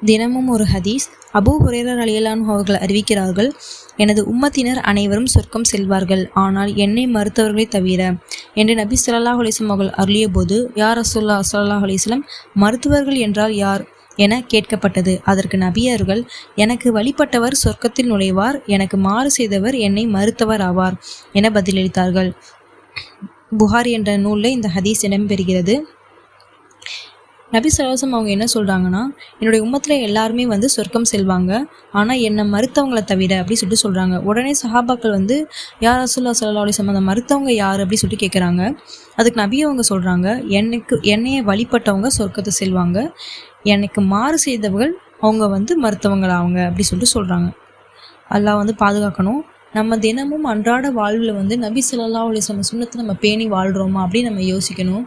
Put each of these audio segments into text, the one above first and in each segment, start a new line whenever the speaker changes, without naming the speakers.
தினமும் ஒரு ஹதீஸ். அபூ ஹுரைரா ரலியல்லாஹு அவர்கள் அறிவிக்கிறார்கள், எனது உம்மத்தினர் அனைவரும் சொர்க்கம் செல்வார்கள், ஆனால் என்னை மறுத்தவர்களை தவிர என்று நபி ஸல்லல்லாஹு அலைஹி வஸல்லம் அவர்கள் அருளிய போது, யா ரசூலுல்லாஹ் ஸல்லல்லாஹு அலைஹி வஸல்லம், மறுத்தவர்கள் என்றால் யார் என கேட்கப்பட்டது. அதற்கு நபி அவர்கள், எனக்கு வழிபட்டவர் சொர்க்கத்தில் நுழைவார், எனக்கு மாறு செய்தவர் என்னை மறுத்தவர் ஆவார் என பதிலளித்தார்கள். புகாரி என்ற நூலில் இந்த ஹதீஸ் இடம்பெறுகிறது. நபி ஸல்லல்லாஹு அலைஹி வஸல்லம் அவங்க என்ன சொல்கிறாங்கன்னா, என்னுடைய உம்மத்தில் எல்லாருமே சொர்க்கம் செல்வாங்க, ஆனால் என்னை மறுத்தவங்களை தவிர அப்படி சொல்லிட்டு சொல்கிறாங்க. உடனே சஹாபாக்கள் யா ரசூலுல்லாஹ் ஸல்லல்லாஹு அலைஹி வஸல்லம், அந்த மறுத்தவங்க யார் அப்படி சொல்லிட்டு கேட்குறாங்க. அதுக்கு நபி அவங்க சொல்கிறாங்க, என்னைய வழிபட்டவங்க சொர்க்கத்தை செல்வாங்க, எனக்கு மாறு செய்தவர்கள் அவங்க மறுத்தவங்களாஅவங்க அப்படி சொல்லிட்டு சொல்கிறாங்க. அல்லாஹ் பாதுகாக்கணும். நம்ம தினமும் அன்றாட வாழ்வில் நபி ஸல்லல்லாஹு அலைஹி வஸல்லம் சுன்னத்தை நம்ம பேணி வாழ்கிறோமா அப்படின்னு நம்ம யோசிக்கணும்.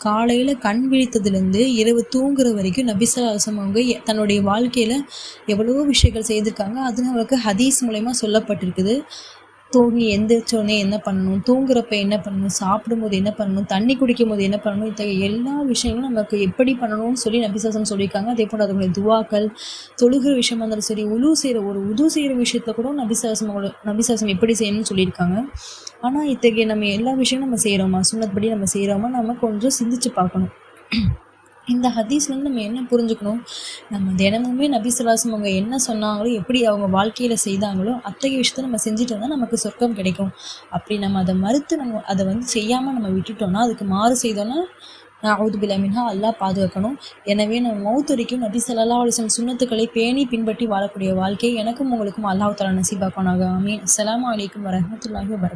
காலையில் கண் விழித்ததுலேருந்து இரவு தூங்குற வரைக்கும் நபி ஸல்லல்லாஹு அலைஹி வஸல்லம் அவங்க தன்னுடைய வாழ்க்கையில் எவ்வளவோ விஷயங்கள் செய்திருக்காங்க. அது நம்மளுக்கு ஹதீஸ் மூலயமா சொல்லப்பட்டிருக்குது. தூங்கி எந்திரிச்சோடனே என்ன பண்ணணும், தூங்குறப்ப என்ன பண்ணணும், சாப்பிடும்போது என்ன பண்ணணும், தண்ணி குடிக்கும் போது என்ன பண்ணணும், இத்தகைய எல்லா விஷயங்களும் நமக்கு எப்படி பண்ணணும்னு சொல்லி நபி ஸல்லல்லாஹு அலைஹி வஸல்லம் சொல்லியிருக்காங்க. அதே போல் அதனுடைய துவாக்கள், தொழுகிற விஷயமா இருந்தாலும் சரி, உது செய்கிற விஷயத்தில் கூட நபி ஸல்லல்லாஹு அலைஹி வஸல்லம் எப்படி செய்யணும்னு சொல்லியிருக்காங்க. ஆனால் இத்தகைய நம்ம எல்லா விஷயமும் நம்ம செய்கிறோமா, சுன்னத் படி நம்ம செய்கிறோமா, நம்ம கொஞ்சம் சிந்திச்சு பார்க்கணும். இந்த ஹதீஸ்லேருந்து நம்ம என்ன புரிஞ்சுக்கணும், நம்ம தினமுமே நபி ஸல்லல்லாஹு அலைஹி வஸல்லம் அவங்க என்ன சொன்னாங்களோ, எப்படி அவங்க வாழ்க்கையில் செய்தாங்களோ அத்தகைய விஷயத்த நம்ம செஞ்சுட்டு வந்தால் நமக்கு சொர்க்கம் கிடைக்கும். அப்படி நம்ம அதை மறுத்து நம்ம அதை செய்யாமல் நம்ம விட்டுட்டோம்னா, அதுக்கு மாறு செய்தோன்னா நஅூது பில்லாஹி மின்ஹா, அல்லாஹ் பாதுகாக்கணும். எனவே நம்ம மௌத் வரைக்கும் நபி ஸல்லல்லாஹு அலைஹி வஸல்லம் சுன்னத்துக்களை பேணி பின்பற்றி வாழக்கூடிய வாழ்க்கை எனக்கும் உங்களுக்கும் அல்லாஹ் தஆலா நசீபாக்குவானாக. ஆமீன். அஸ்ஸலாமு அலைக்கும் வரஹ்மத்துல்லாஹி வபரகாத்துஹு.